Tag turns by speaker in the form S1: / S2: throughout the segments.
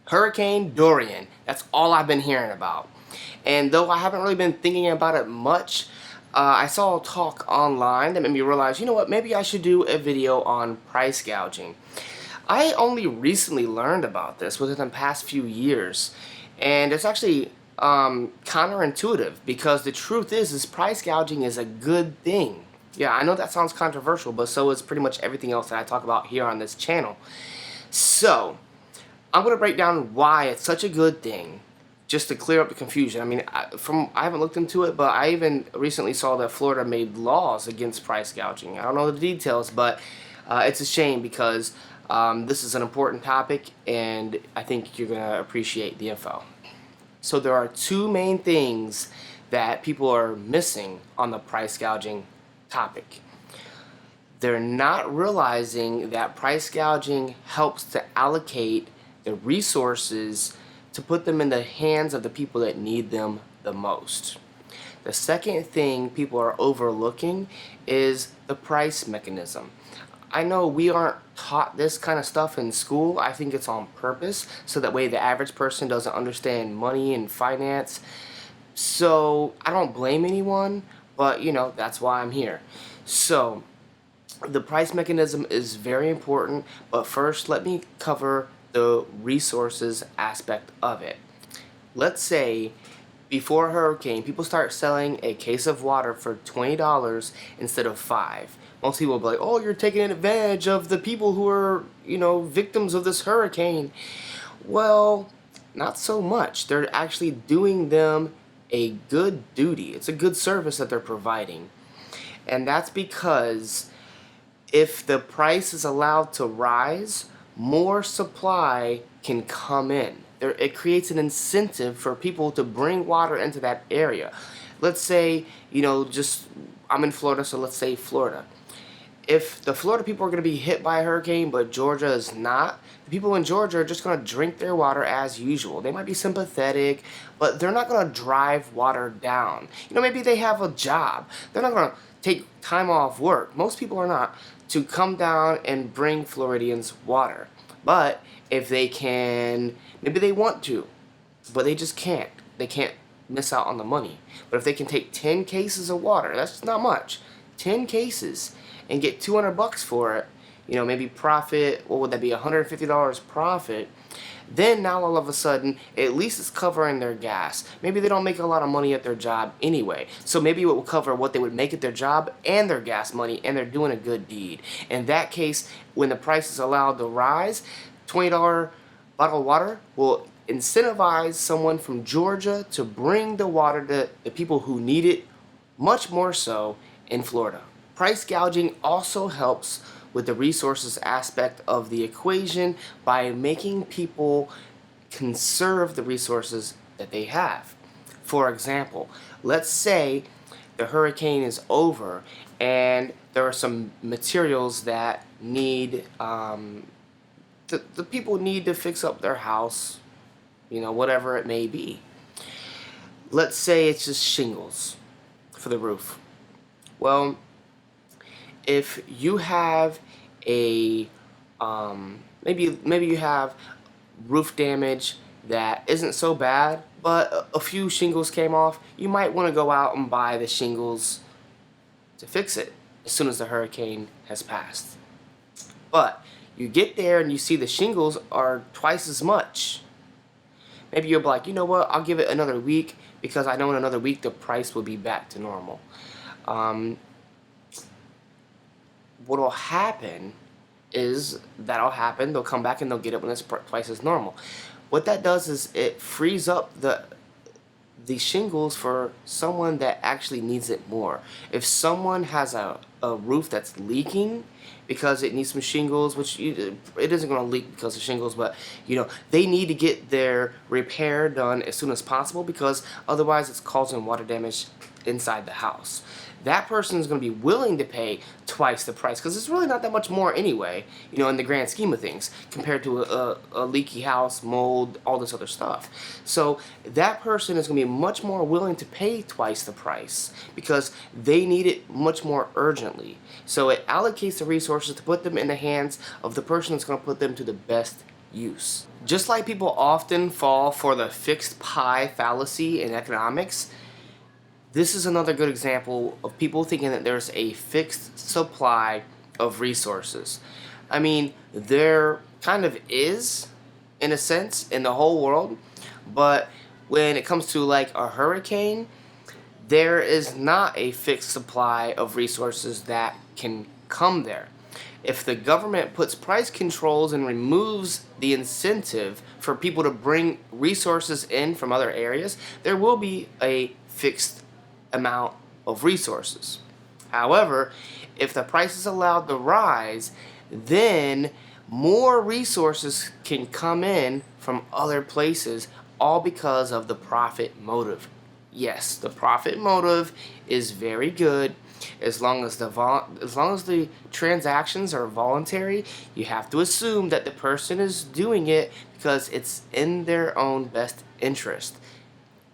S1: Hurricane Dorian. That's all I've been hearing about. And though I haven't really been thinking about it much, I saw a talk online that made me realize, you know what, maybe I should do a video on price gouging. I only recently learned about this within the past few years, and it's actually counterintuitive, because the truth is price gouging is a good thing. Yeah, I know that sounds controversial, but so is pretty much everything else that I talk about here on this channel. So, I'm going to break down why it's such a good thing, just to clear up the confusion. I mean, I haven't looked into it, but I even recently saw that Florida made laws against price gouging. I don't know the details, but it's a shame, because this is an important topic, and I think you're going to appreciate the info. So there are two main things that people are missing on the price gouging topic. They're not realizing that price gouging helps to allocate the resources to put them in the hands of the people that need them the most. The second thing people are overlooking is the price mechanism. I know we aren't taught this kind of stuff in school. I think it's on purpose, so that way the average person doesn't understand money and finance. So I don't blame anyone, but you know, that's why I'm here. So the price mechanism is very important, but first let me cover the resources aspect of it. Let's say before a hurricane, people start selling a case of water for $20 instead of $5. Most people will be like, oh, you're taking advantage of the people who are, you know, victims of this hurricane. Well, not so much. They're actually doing them a good duty. It's a good service that they're providing. And that's because if the price is allowed to rise, more supply can come in. It creates an incentive for people to bring water into that area. Let's say, you know, I'm in Florida, so let's say Florida. If the Florida people are going to be hit by a hurricane, but Georgia is not, the people in Georgia are just going to drink their water as usual. They might be sympathetic, but they're not going to drive water down. You know, maybe they have a job. They're not going to take time off work. Most people are not, to come down and bring Floridians water. But if they can, maybe they want to, but they just can't. They can't miss out on the money. But if they can take 10 cases of water, that's not much. 10 cases, and get $200 for it, you know, maybe profit, what would that be, $150 profit, then now all of a sudden, at least it's covering their gas. Maybe they don't make a lot of money at their job anyway, so maybe it will cover what they would make at their job and their gas money, and they're doing a good deed. In that case, when the price is allowed to rise, $20 bottle of water will incentivize someone from Georgia to bring the water to the people who need it, much more so in Florida. Price gouging also helps with the resources aspect of the equation by making people conserve the resources that they have. For example, let's say the hurricane is over and there are some materials that need, the people need to fix up their house, you know, whatever it may be. Let's say it's just shingles for the roof. Well, if you have a maybe you have roof damage that isn't so bad, but a few shingles came off, you might want to go out and buy the shingles to fix it as soon as the hurricane has passed. But you get there and you see the shingles are twice as much. Maybe you're like, you know what, I'll give it another week, because I know in another week the price will be back to normal. What will happen is they'll come back and they'll get it when it's twice as normal. What that does is it frees up the shingles for someone that actually needs it more. If someone has a roof that's leaking because it needs some shingles, which it isn't going to leak because of shingles, but you know, they need to get their repair done as soon as possible, because otherwise it's causing water damage inside the house. That person is going to be willing to pay twice the price, because it's really not that much more anyway, you know, in the grand scheme of things, compared to a leaky house, mold, all this other stuff. So that person is going to be much more willing to pay twice the price, because they need it much more urgently. So it allocates the resources to put them in the hands of the person that's going to put them to the best use. Just like people often fall for the fixed pie fallacy in economics, this is another good example of people thinking that there's a fixed supply of resources. I mean, there kind of is, in a sense, in the whole world, but when it comes to like a hurricane, there is not a fixed supply of resources that can come there. If the government puts price controls and removes the incentive for people to bring resources in from other areas, there will be a fixed amount of resources. However, if the price is allowed to rise, then more resources can come in from other places, all because of the profit motive. Yes, the profit motive is very good as long as the transactions are voluntary. You have to assume that the person is doing it because it's in their own best interest.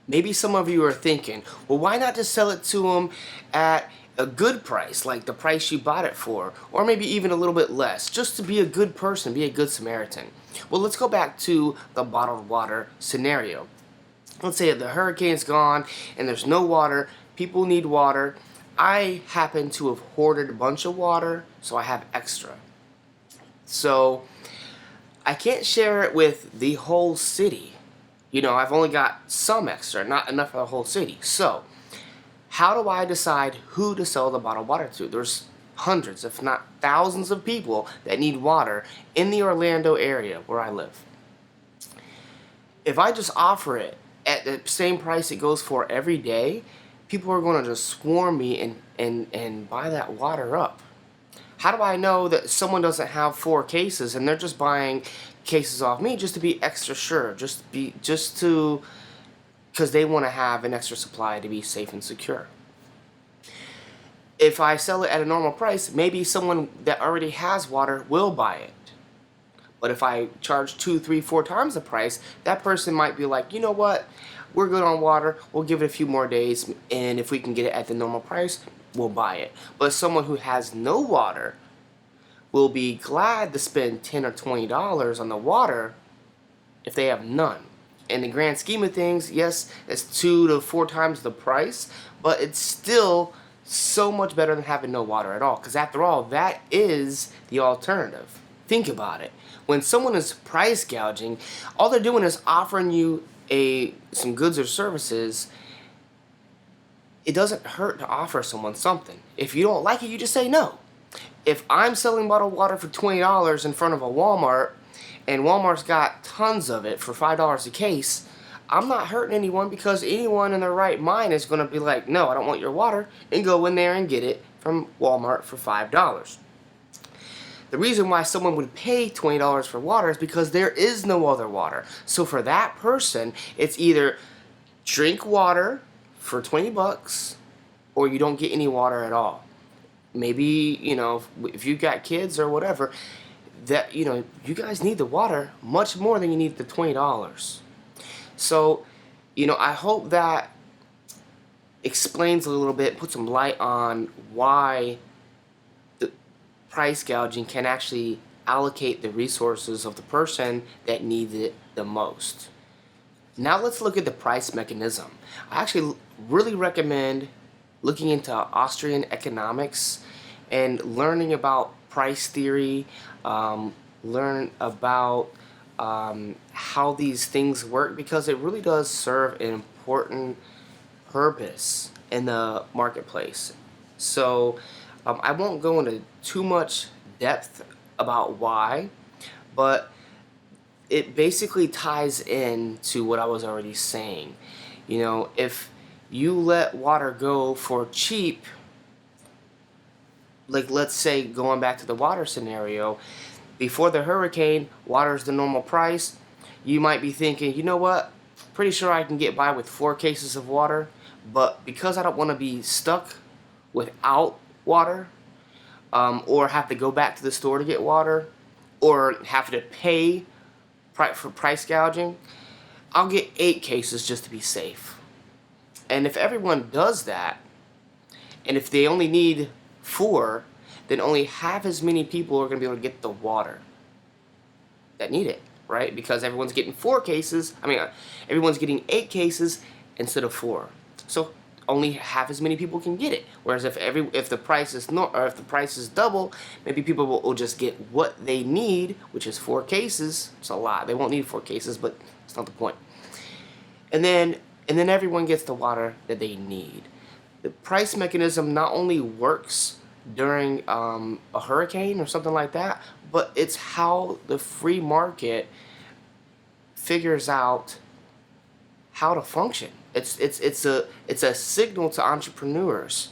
S1: Maybe some of you are thinking, well, why not just sell it to them at a good price, like the price you bought it for, or maybe even a little bit less, just to be a good person, be a good Samaritan. Well, let's go back to the bottled water scenario. Let's say the hurricane's gone and there's no water, people need water. I happen to have hoarded a bunch of water, so I have extra. So I can't share it with the whole city. You know, I've only got some extra, not enough for the whole city. So how do I decide who to sell the bottled water to? There's hundreds, if not thousands of people that need water in the Orlando area where I live. If I just offer it at the same price it goes for every day, people are going to just swarm me and buy that water up. How do I know that someone doesn't have 4 cases and they're just buying cases off me just to be extra sure, because they want to have an extra supply to be safe and secure? If I sell it at a normal price, maybe someone that already has water will buy it. But if I charge 2, 3, 4 times the price, that person might be like, you know what, we're good on water, we'll give it a few more days, and if we can get it at the normal price, we'll buy it. But someone who has no water will be glad to spend $10 or $20 on the water if they have none. In the grand scheme of things, yes, it's 2 to 4 times the price, but it's still so much better than having no water at all, because after all, that is the alternative. Think about it. When someone is price gouging, all they're doing is offering you some goods or services. It doesn't hurt to offer someone something. If you don't like it, you just say no. If I'm selling bottled water for $20 in front of a Walmart, and Walmart's got tons of it for $5 a case, I'm not hurting anyone, because anyone in their right mind is going to be like, no, I don't want your water, and go in there and get it from Walmart for $5. The reason why someone would pay $20 for water is because there is no other water. So for that person, it's either drink water for 20 bucks or you don't get any water at all. Maybe, you know, if you've got kids or whatever, that, you know, you guys need the water much more than you need the $20. So, you know, I hope that explains a little bit, put some light on why the price gouging can actually allocate the resources of the person that needs it the most. Now let's look at the price mechanism. I actually really recommend looking into Austrian economics and learning about price theory, learn about how these things work, because it really does serve an important purpose in the marketplace. So I won't go into too much depth about why, but it basically ties in to what I was already saying. You know, if you let water go for cheap, like let's say going back to the water scenario, before the hurricane, water is the normal price, you might be thinking, you know what, pretty sure I can get by with 4 cases of water, but because I don't want to be stuck without water, or have to go back to the store to get water, or have to pay for price gouging, I'll get 8 cases just to be safe. And if everyone does that, and if they only need 4, then only half as many people are going to be able to get the water that need it, right? Because everyone's getting 4 cases. Everyone's getting 8 cases instead of 4. So only half as many people can get it. Whereas if the price is if the price is double, maybe people will just get what they need, which is 4 cases. It's a lot. They won't need 4 cases, but it's not the point. And then everyone gets the water that they need. The price mechanism not only works during a hurricane or something like that, but it's how the free market figures out how to function. It's a signal to entrepreneurs.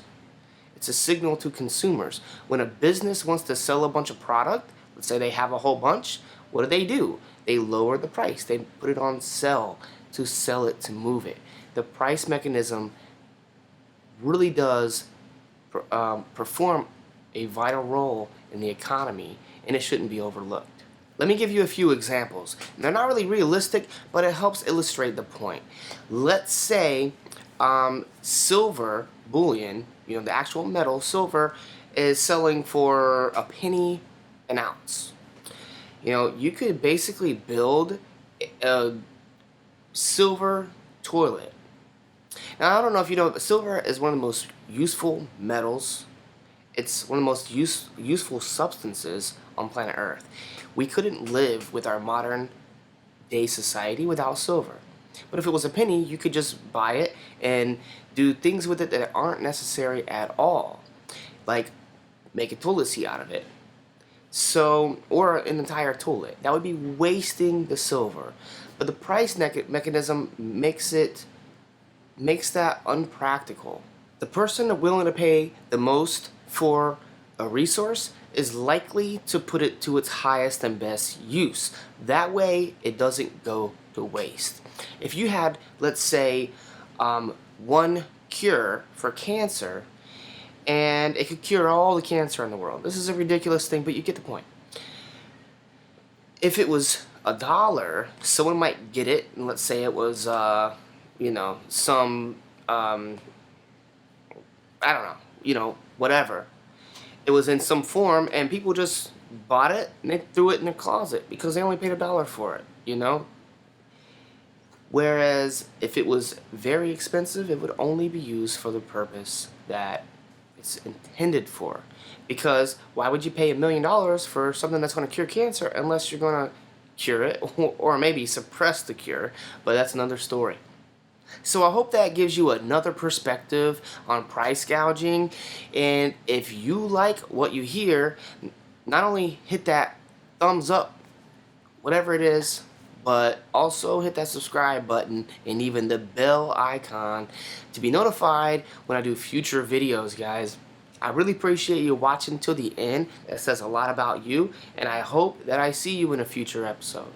S1: It's a signal to consumers. When a business wants to sell a bunch of product, let's say they have a whole bunch, what do? They lower the price. They put it on sell to sell it, to move it. The price mechanism really does perform a vital role in the economy, and it shouldn't be overlooked. Let me give you a few examples. They're not really realistic, but it helps illustrate the point. Let's say silver bullion, the actual metal, silver, is selling for a penny an ounce. You could basically build a silver toilet. Now, I don't know if you know, but silver is one of the most useful metals. It's one of the most useful substances on planet Earth. We couldn't live with our modern day society without silver. But if it was a penny, you could just buy it and do things with it that aren't necessary at all. Like make a toilet seat out of it. Or an entire toilet. That would be wasting the silver. But the price mechanism makes that unpractical. The person willing to pay the most for a resource is likely to put it to its highest and best use. That way, it doesn't go to waste. If you had, let's say, one cure for cancer, and it could cure all the cancer in the world. This is a ridiculous thing, but you get the point. If it was $1, someone might get it, and let's say it was, some, I don't know, whatever. It was in some form, and people just bought it, and they threw it in their closet because they only paid $1 for it, Whereas, if it was very expensive, it would only be used for the purpose that it's intended for. Because why would you pay $1 million for something that's going to cure cancer unless you're going to cure it or maybe suppress the cure? But that's another story. So I hope that gives you another perspective on price gouging. And if you like what you hear, not only hit that thumbs up, whatever it is, but also hit that subscribe button and even the bell icon to be notified when I do future videos, guys. I really appreciate you watching till the end. That says a lot about you, and I hope that I see you in a future episode.